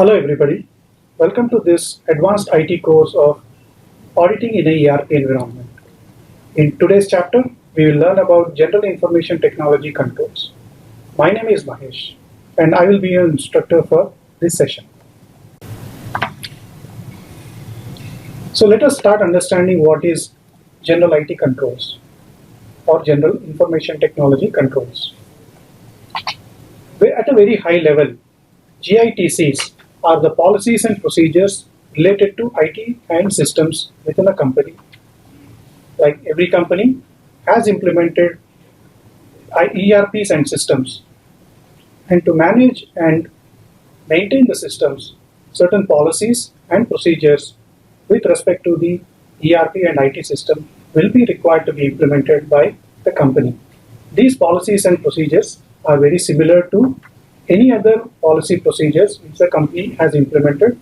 Hello everybody, welcome to this advanced IT course of auditing in a ERP environment. In today's chapter, we will learn about general information technology controls. My name is Mahesh and I will be your instructor for this session. So let us start understanding what is general IT controls or general information technology controls. At a very high level, GITCs are the policies and procedures related to IT and systems within a company. Like every company has implemented ERPs and systems. And to manage and maintain the systems, certain policies and procedures with respect to the ERP and IT system will be required to be implemented by the company. These policies and procedures are very similar to any other policy procedures which the company has implemented.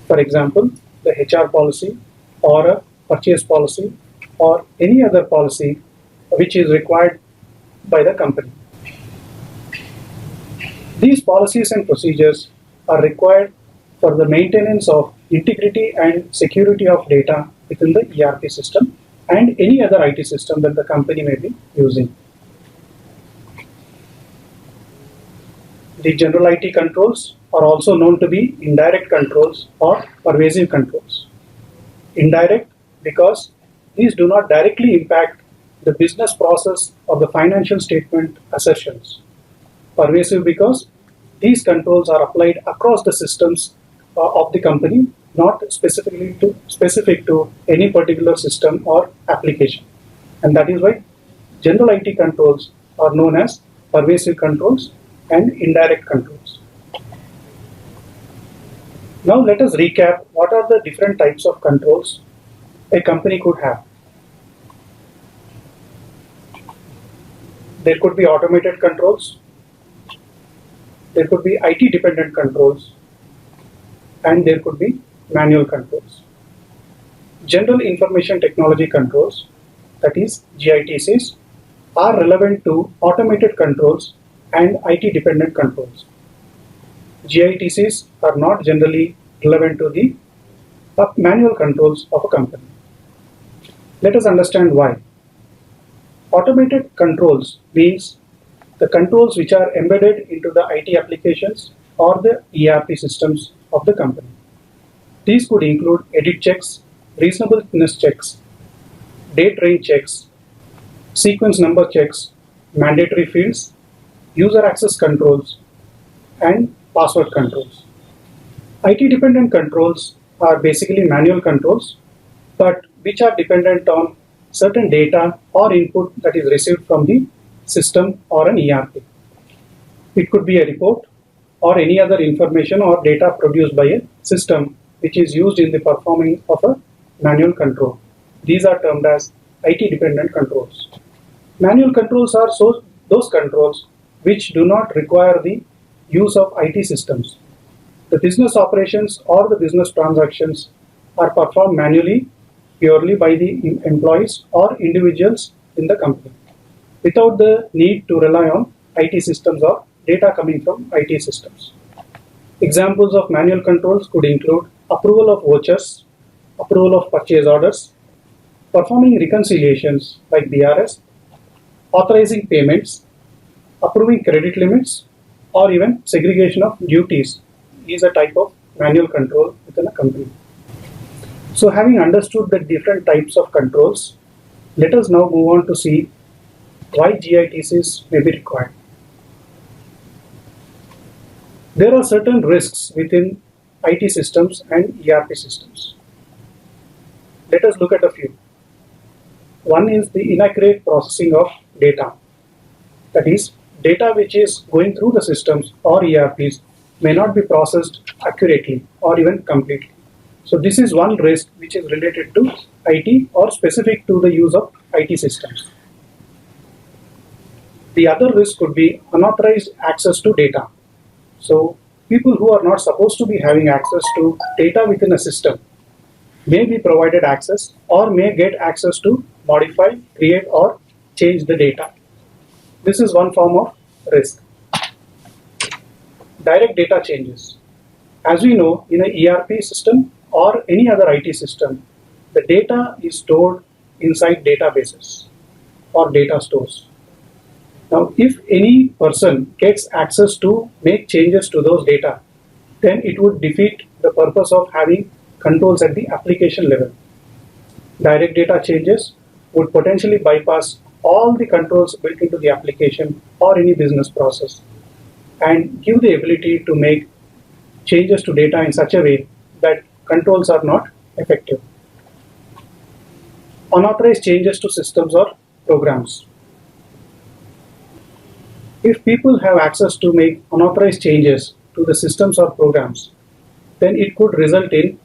For example, the HR policy or a purchase policy or any other policy which is required by the company. These policies and procedures are required for the maintenance of integrity and security of data within the ERP system and any other IT system that the company may be using. The general IT controls are also known to be indirect controls or pervasive controls. Indirect because these do not directly impact the business process or the financial statement assertions. Pervasive because these controls are applied across the systems of the company, not specific to any particular system or application. And that is why general IT controls are known as pervasive controls and indirect controls. Now let us recap what are the different types of controls a company could have. There could be automated controls, there could be IT dependent controls, and there could be manual controls. General information technology controls, that is GITCs, are relevant to automated controls and IT dependent controls. GITCs are not generally relevant to the manual controls of a company. Let us understand why. Automated controls means the controls which are embedded into the IT applications or the ERP systems of the company. These could include edit checks, reasonableness checks, date range checks, sequence number checks, mandatory fields, user access controls, and password controls. IT dependent controls are basically manual controls, but which are dependent on certain data or input that is received from the system or an ERP. It could be a report or any other information or data produced by a system which is used in the performing of a manual control. These are termed as IT dependent controls. Manual controls are those controls which do not require the use of IT systems. The business operations or the business transactions are performed manually purely by the employees or individuals in the company without the need to rely on IT systems or data coming from IT systems. Examples of manual controls could include approval of vouchers, approval of purchase orders, performing reconciliations like BRS, authorizing payments, approving credit limits, or even segregation of duties is a type of manual control within a company. So having understood the different types of controls, let us now move on to see why GITCs may be required. There are certain risks within IT systems and ERP systems. Let us look at a few. One is the inaccurate processing of data. That is, data which is going through the systems or ERPs may not be processed accurately or even completely. So this is one risk which is related to IT or specific to the use of IT systems. The other risk could be unauthorized access to data. So people who are not supposed to be having access to data within a system may be provided access or may get access to modify, create or change the data. This is one form of risk. Direct data changes. As we know, in an ERP system or any other IT system, the data is stored inside databases or data stores. Now, if any person gets access to make changes to those data, then it would defeat the purpose of having controls at the application level. Direct data changes would potentially bypass all the controls built into the application or any business process and give the ability to make changes to data in such a way that controls are not effective. Unauthorized changes to systems or programs. If people have access to make unauthorized changes to the systems or programs, then it could result in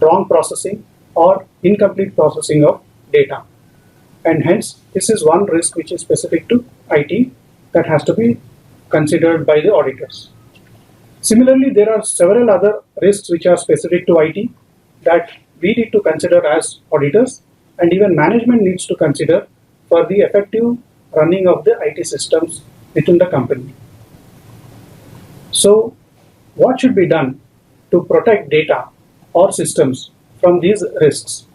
wrong processing or incomplete processing of data. And hence, this is one risk which is specific to IT that has to be considered by the auditors. Similarly, there are several other risks which are specific to IT that we need to consider as auditors, and even management needs to consider for the effective running of the IT systems within the company. So, what should be done to protect data or systems from these risks?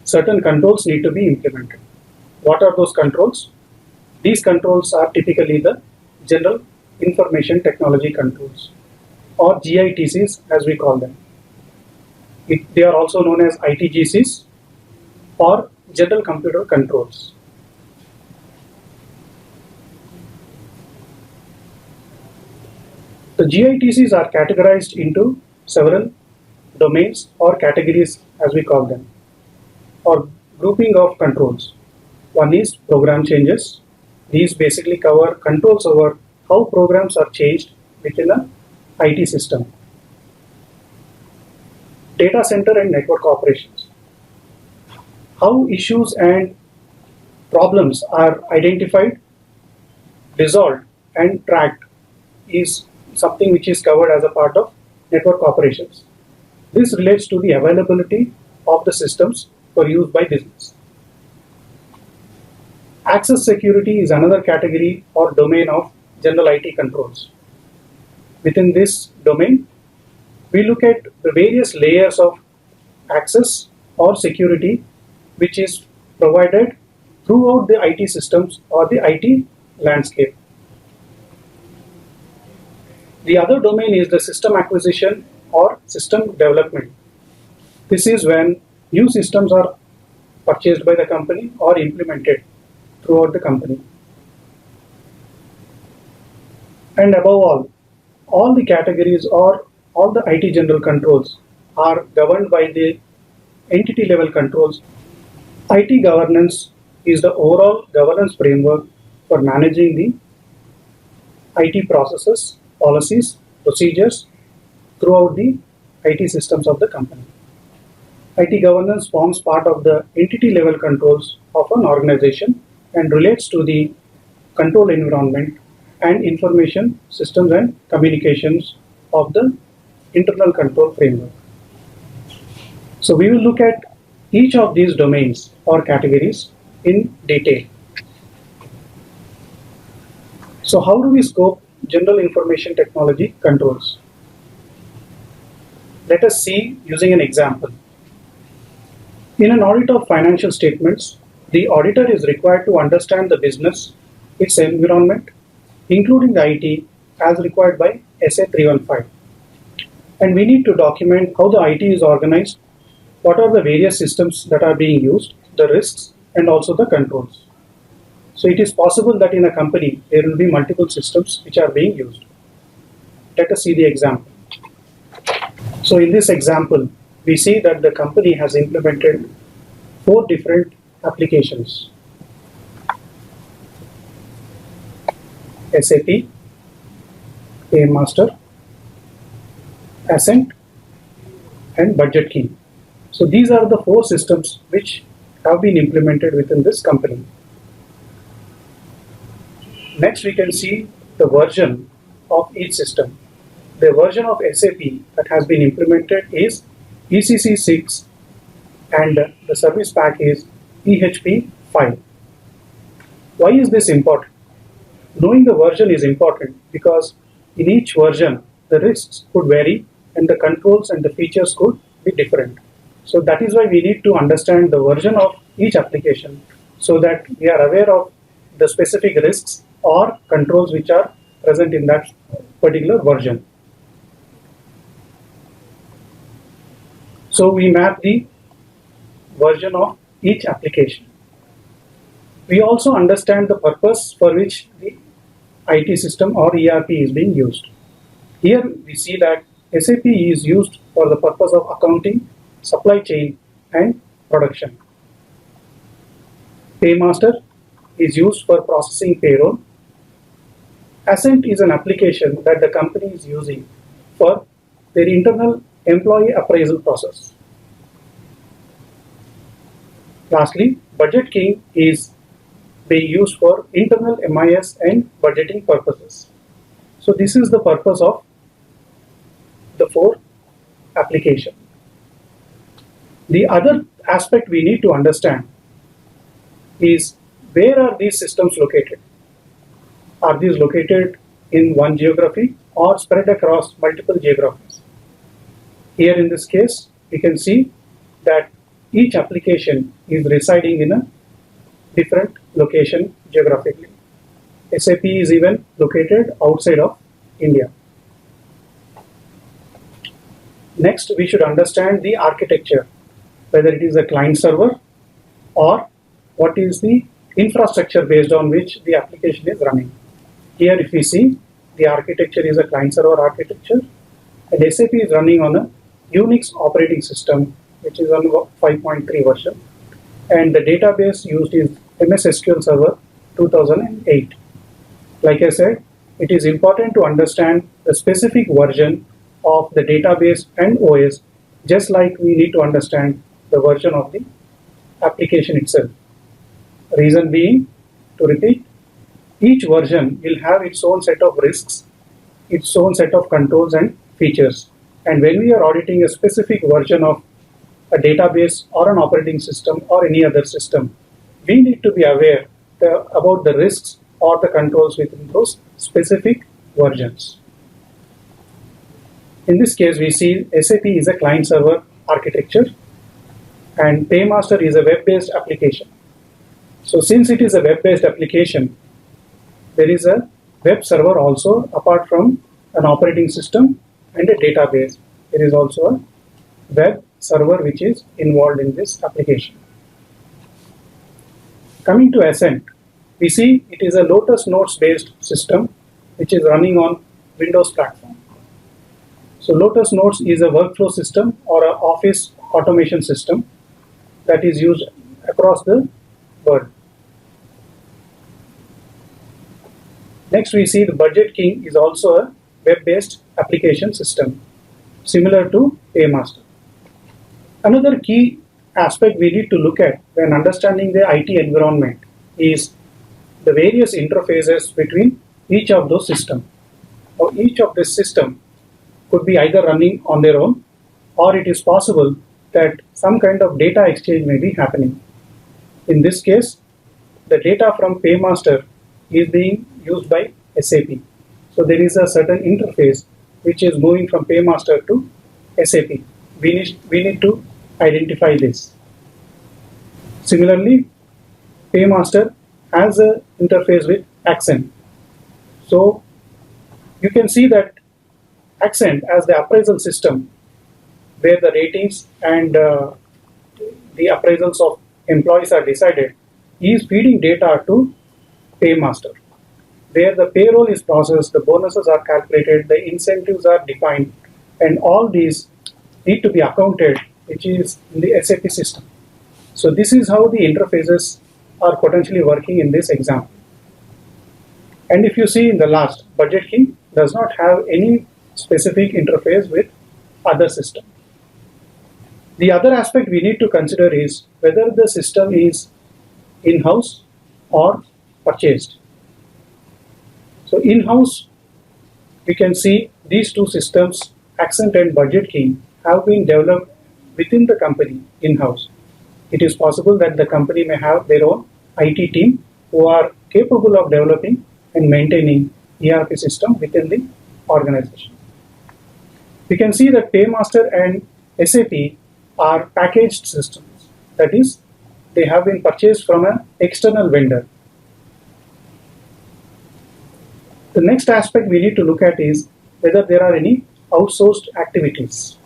Certain controls need to be implemented. What are those controls? These controls are typically the General Information Technology Controls, or GITCs as we call them. They are also known as ITGCs or General Computer Controls. The GITCs are categorized into several domains or categories as we call them, or grouping of controls. One is program changes. These basically cover controls over how programs are changed within an IT system. Data center and network operations. How issues and problems are identified, resolved, and tracked is something which is covered as a part of network operations. This relates to the availability of the systems for use by business. Access security is another category or domain of general IT controls. Within this domain, we look at the various layers of access or security which is provided throughout the IT systems or the IT landscape. The other domain is the system acquisition or system development. This is when new systems are purchased by the company or implemented throughout the company. And above all the categories or all the IT general controls are governed by the entity level controls. IT governance is the overall governance framework for managing the IT processes, policies, procedures throughout the IT systems of the company. IT governance forms part of the entity level controls of an organization and relates to the control environment and information systems and communications of the internal control framework. So we will look at each of these domains or categories in detail. So how do we scope general information technology controls? Let us see using an example. In an audit of financial statements, the auditor is required to understand the business, its environment, including the IT, as required by SA 315. And we need to document how the IT is organized, what are the various systems that are being used, the risks, and also the controls. So it is possible that in a company there will be multiple systems which are being used. Let us see the example. So in this example, we see that the company has implemented 4 different applications: SAP, Master, Ascent, and Budget Key. So these are the 4 systems which have been implemented within this company. Next, we can see the version of each system. The version of SAP that has been implemented is ECC 6 and the service pack is PHP 5. Why is this important? Knowing the version is important because in each version the risks could vary and the controls and the features could be different. So that is why we need to understand the version of each application so that we are aware of the specific risks or controls which are present in that particular version. So we map the version of each application. We also understand the purpose for which the IT system or ERP is being used. Here we see that SAP is used for the purpose of accounting, supply chain, and production. Paymaster is used for processing payroll. Ascent is an application that the company is using for their internal employee appraisal process. Lastly, Budget King is being used for internal MIS and budgeting purposes. So this is the purpose of the 4 applications. The other aspect we need to understand is where are these systems located? Are these located in one geography or spread across multiple geographies? Here in this case, we can see that each application is residing in a different location geographically. SAP is even located outside of India. Next, we should understand the architecture, whether it is a client server or what is the infrastructure based on which the application is running. Here if we see, the architecture is a client server architecture, and SAP is running on a Unix operating system which is on 5.3 version, and the database used is MS SQL Server 2008. Like I said, it is important to understand the specific version of the database and OS, just like we need to understand the version of the application itself. Reason being, to repeat, each version will have its own set of risks, its own set of controls and features. And when we are auditing a specific version of a database or an operating system or any other system, we need to be aware about the risks or the controls within those specific versions. In this case, we see SAP is a client-server architecture and Paymaster is a web-based application. So since it is a web-based application, there is a web server also apart from an operating system and a database. There is also a web server which is involved in this application. Coming to Ascent, we see it is a Lotus Notes based system which is running on Windows platform. So Lotus Notes is a workflow system or an office automation system that is used across the world. Next we see the Budget King is also a web-based application system similar to Paymaster. Another key aspect we need to look at when understanding the IT environment is the various interfaces between each of those systems. Or each of this system could be either running on their own, or it is possible that some kind of data exchange may be happening. In this case, the data from Paymaster is being used by SAP. So there is a certain interface which is moving from Paymaster to SAP. We need to identify this. Similarly, Paymaster has an interface with Accent. So you can see that Accent as the appraisal system where the ratings and the appraisals of employees are decided is feeding data to Paymaster, where the payroll is processed, the bonuses are calculated, the incentives are defined, and all these need to be accounted, which is in the SAP system. So this is how the interfaces are potentially working in this example. And if you see in the last, Budget King does not have any specific interface with other systems. The other aspect we need to consider is whether the system is in-house or purchased. So in-house, we can see these two systems, Accent and Budget King, have been developed within the company in-house. It is possible that the company may have their own IT team who are capable of developing and maintaining ERP system within the organization. We can see that Paymaster and SAP are packaged systems. That is, they have been purchased from an external vendor. The next aspect we need to look at is whether there are any outsourced activities.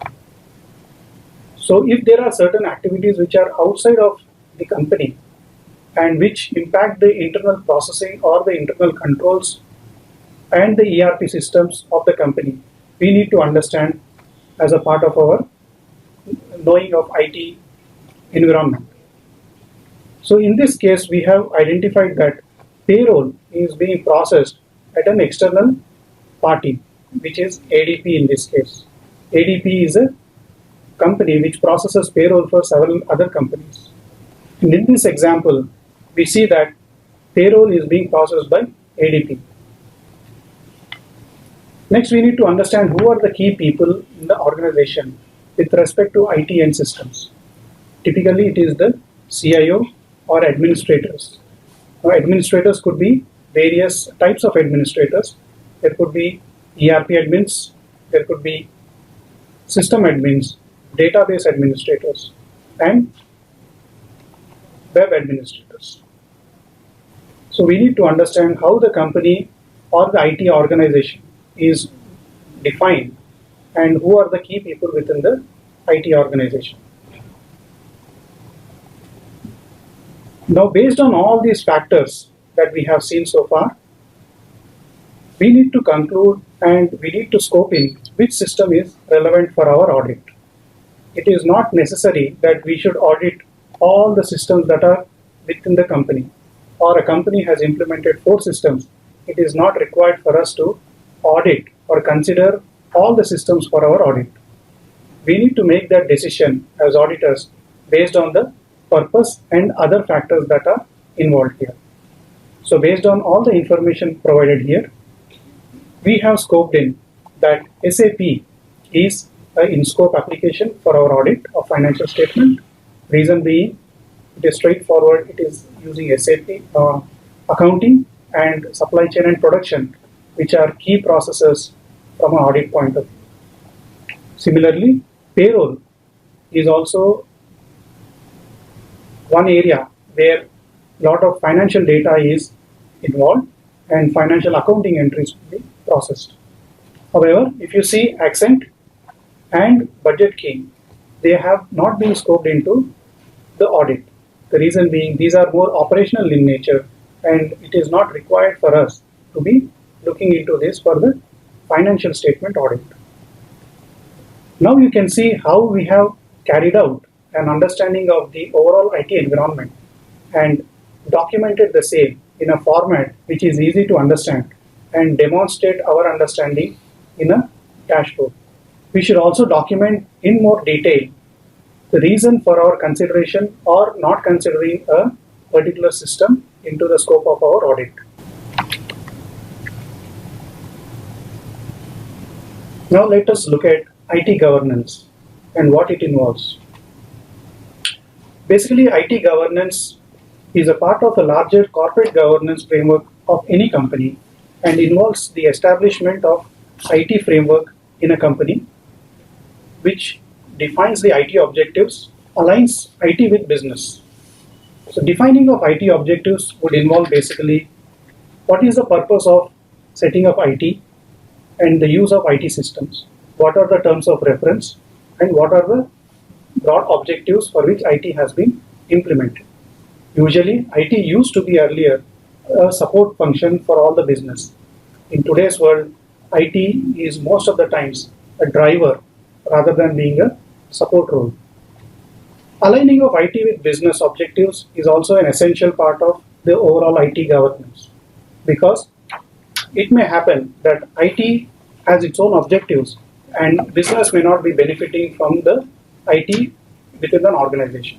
So if there are certain activities which are outside of the company and which impact the internal processing or the internal controls and the ERP systems of the company, we need to understand as a part of our knowing of IT environment. So in this case, we have identified that payroll is being processed at an external party, which is ADP in this case. ADP is a company which processes payroll for several other companies. And in this example, we see that payroll is being processed by ADP. Next, we need to understand who are the key people in the organization with respect to IT and systems. Typically, it is the CIO or administrators. Now, administrators could be various types of administrators. There could be ERP admins, there could be system admins, database administrators, and web administrators. So we need to understand how the company or the IT organization is defined and who are the key people within the IT organization. Now, based on all these factors that we have seen so far, we need to conclude and we need to scope in which system is relevant for our audit. It is not necessary that we should audit all the systems that are within the company, or a company has implemented 4 systems. It is not required for us to audit or consider all the systems for our audit. We need to make that decision as auditors based on the purpose and other factors that are involved here. So based on all the information provided here, we have scoped in that SAP is an in-scope application for our audit of financial statement. Reason being, it is straightforward. It is using SAP accounting and supply chain and production, which are key processes from an audit point of view. Similarly, payroll is also one area where a lot of financial data is involved and financial accounting entries will be processed. However, if you see Accent and Budget King, they have not been scoped into the audit. The reason being, these are more operational in nature and it is not required for us to be looking into this for the financial statement audit. Now you can see how we have carried out an understanding of the overall IT environment and documented the same in a format which is easy to understand and demonstrate our understanding in a dashboard. We should also document in more detail the reason for our consideration or not considering a particular system into the scope of our audit. Now let us look at IT governance and what it involves. Basically, IT governance is a part of a larger corporate governance framework of any company and involves the establishment of IT framework in a company which defines the IT objectives, aligns IT with business. So defining of IT objectives would involve basically what is the purpose of setting up IT and the use of IT systems, what are the terms of reference, and what are the broad objectives for which IT has been implemented. Usually, IT used to be earlier a support function for all the business. In today's world, IT is most of the times a driver rather than being a support role. Aligning of IT with business objectives is also an essential part of the overall IT governance, because it may happen that IT has its own objectives and business may not be benefiting from the IT within an organization.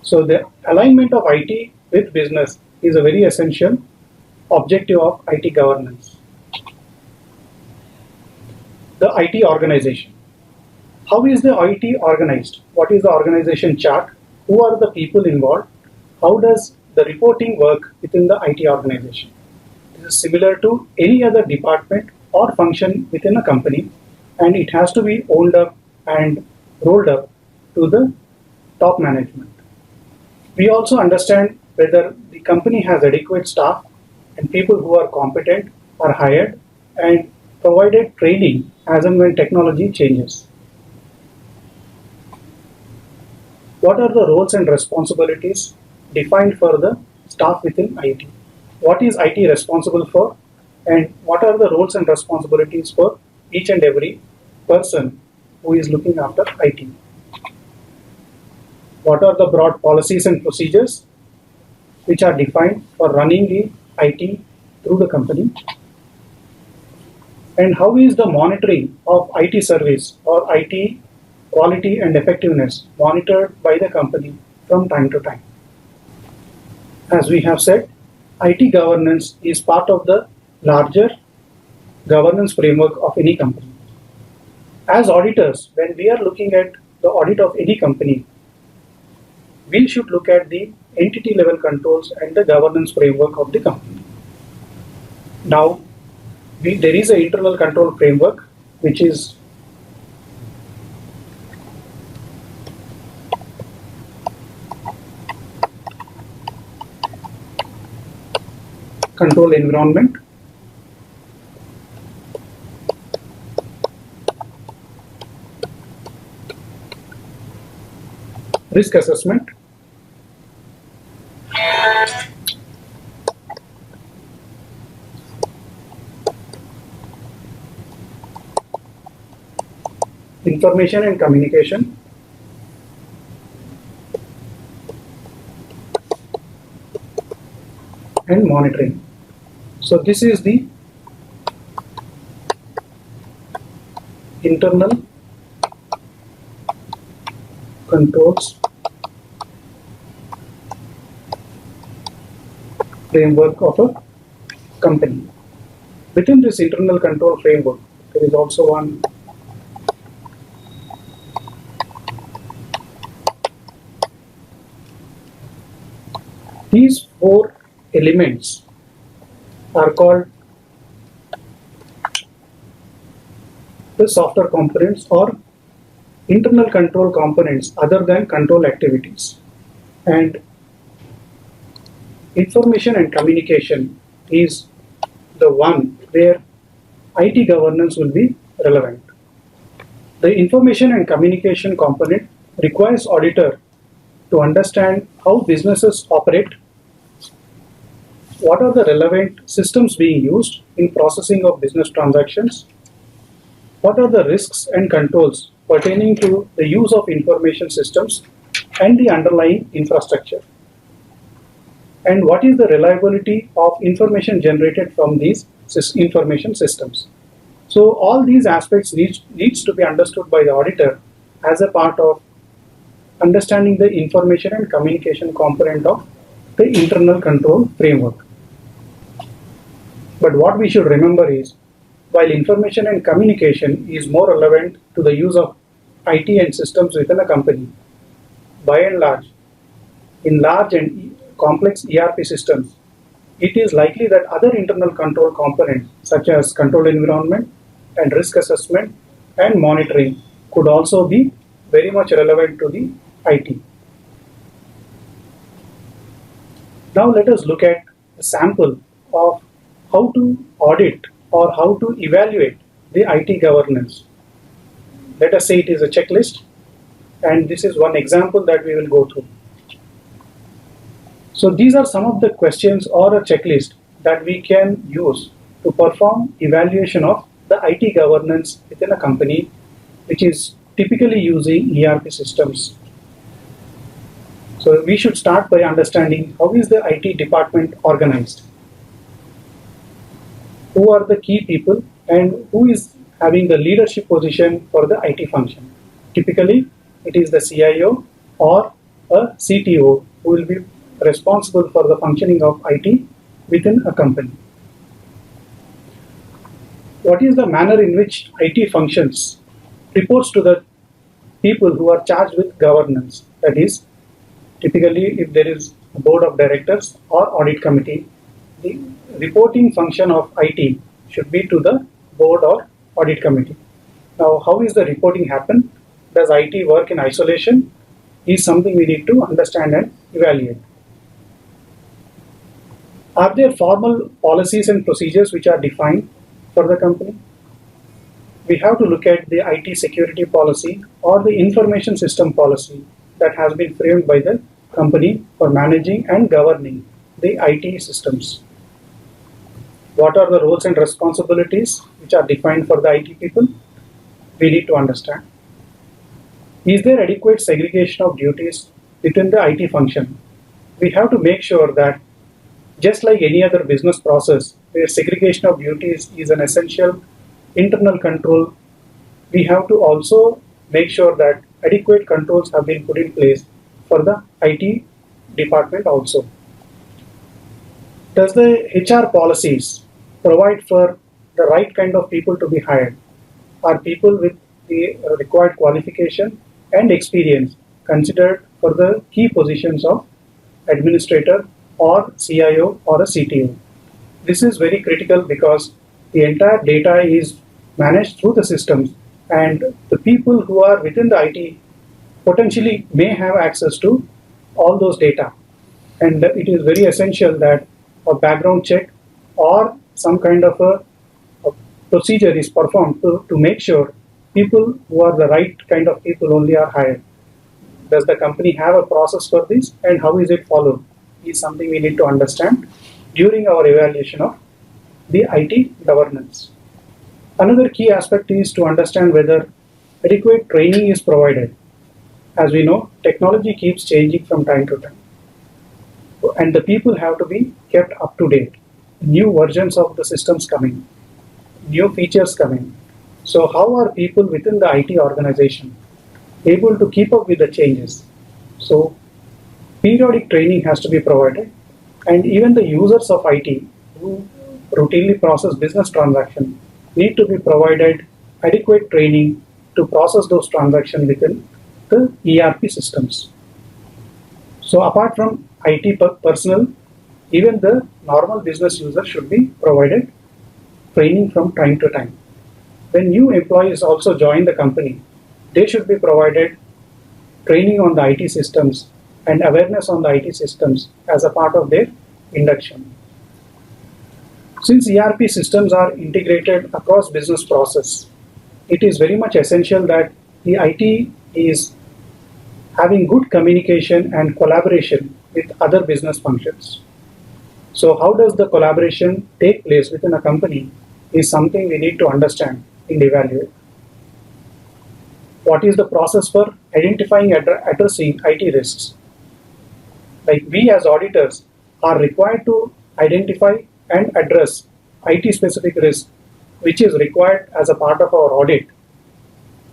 So the alignment of IT with business is a very essential objective of IT governance. The IT organization. How is the IT organized? What is the organization chart? Who are the people involved? How does the reporting work within the IT organization? This is similar to any other department or function within a company and it has to be owned up and rolled up to the top management. We also understand whether the company has adequate staff and people who are competent are hired and provided training as and when technology changes. What are the roles and responsibilities defined for the staff within IT? What is IT responsible for, and what are the roles and responsibilities for each and every person who is looking after IT? What are the broad policies and procedures which are defined for running the IT through the company? And how is the monitoring of IT service or IT quality and effectiveness monitored by the company from time to time? As we have said, IT governance is part of the larger governance framework of any company. As auditors, when we are looking at the audit of any company, we should look at the entity level controls and the governance framework of the company. Now, there is an internal control framework which is control environment, risk assessment, information and communication, and monitoring. So this is the internal controls framework of a company. Within this internal control framework, there is also one these four elements are called the software components or internal control components other than control activities. And information and communication is the one where IT governance will be relevant. The information and communication component requires auditor to understand how businesses operate, what are the relevant systems being used in processing of business transactions, what are the risks and controls pertaining to the use of information systems and the underlying infrastructure, and what is the reliability of information generated from these information systems. So all these aspects needs to be understood by the auditor as a part of understanding the information and communication component of the internal control framework. But what we should remember is, while information and communication is more relevant to the use of IT and systems within a company, by and large, in large and complex ERP systems, it is likely that other internal control components such as control environment and risk assessment and monitoring could also be very much relevant to the IT. Now let us look at a sample of how to audit or how to evaluate the IT governance. Let us say it is a checklist, and this is one example that we will go through. So these are some of the questions or a checklist that we can use to perform evaluation of the IT governance within a company which is typically using ERP systems. So we should start by understanding how is the IT department organized, who are the key people and who is having the leadership position for the IT function. Typically, it is the CIO or a CTO who will be responsible for the functioning of IT within a company. What is the manner in which IT functions? Reports to the people who are charged with governance. That is, typically if there is a board of directors or audit committee, the reporting function of IT should be to the board or audit committee. Now, how is the reporting happen? Does IT work in isolation? Is something we need to understand and evaluate. Are there formal policies and procedures which are defined for the company? We have to look at the IT security policy or the information system policy that has been framed by the company for managing and governing the IT systems. What are the roles and responsibilities which are defined for the IT people? We need to understand. Is there adequate segregation of duties within the IT function? We have to make sure that just like any other business process where segregation of duties is an essential internal control, we have to also make sure that adequate controls have been put in place for the IT department also. Does the HR policies provide for the right kind of people to be hired? Are people with the required qualification and experience considered for the key positions of administrator or CIO or a CTO? This is very critical because the entire data is managed through the systems, and the people who are within the IT potentially may have access to all those data. And it is very essential that a background check or some kind of a procedure is performed to make sure people who are the right kind of people only are hired. Does the company have a process for this, and how is it followed? Is something we need to understand during our evaluation of the IT governance. Another key aspect is to understand whether adequate training is provided. As we know, technology keeps changing from time to time, and the people have to be kept up to date. New versions of the systems coming, new features coming. So how are people within the IT organization able to keep up with the changes? So periodic training has to be provided, and even the users of IT who routinely process business transactions need to be provided adequate training to process those transactions within the ERP systems. So apart from IT personnel, even the normal business user should be provided training from time to time. When new employees also join the company, they should be provided training on the IT systems and awareness on the IT systems as a part of their induction. Since ERP systems are integrated across business process, it is very much essential that the IT is having good communication and collaboration with other business functions. So how does the collaboration take place within a company is something we need to understand and evaluate. What is the process for identifying and addressing IT risks? Like we as auditors are required to identify and address IT specific risk which is required as a part of our audit.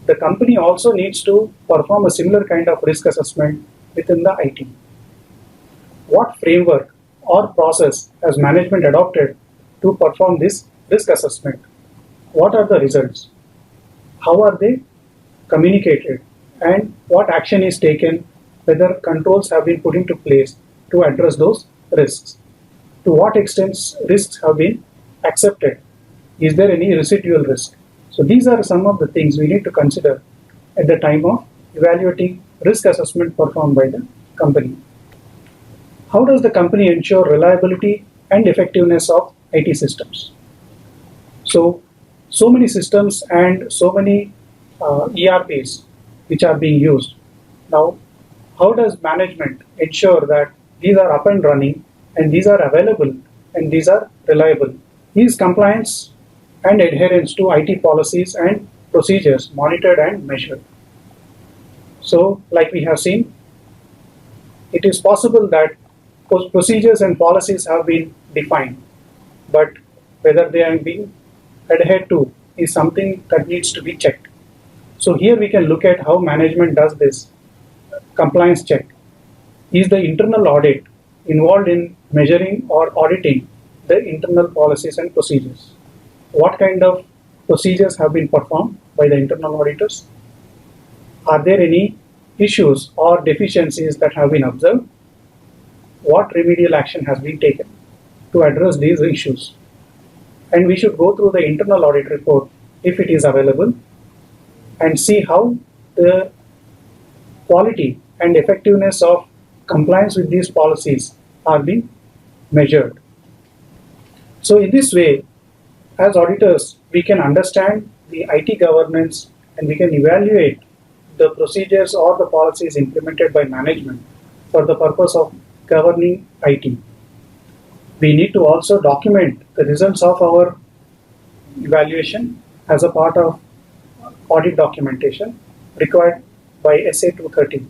The company also needs to perform a similar kind of risk assessment within the IT. What framework or process has management adopted to perform this risk assessment? What are the results? How are they communicated? And what action is taken, whether controls have been put into place to address those risks? To what extent risks have been accepted? Is there any residual risk? So these are some of the things we need to consider at the time of evaluating risk assessment performed by the company. How does the company ensure reliability and effectiveness of IT systems? So many systems and so many ERPs which are being used. Now, how does management ensure that these are up and running and these are available and these are reliable? Is compliance and adherence to IT policies and procedures monitored and measured? So, like we have seen, it is possible that procedures and policies have been defined, but whether they are being adhered to is something that needs to be checked. So here we can look at how management does this compliance check. Is the internal audit involved in measuring or auditing the internal policies and procedures? What kind of procedures have been performed by the internal auditors? Are there any issues or deficiencies that have been observed? What remedial action has been taken to address these issues? And we should go through the internal audit report if it is available and see how the quality and effectiveness of compliance with these policies are being measured. So in this way, as auditors, we can understand the IT governance and we can evaluate the procedures or the policies implemented by management for the purpose of governing IT. We need to also document the results of our evaluation as a part of audit documentation required by SA 230.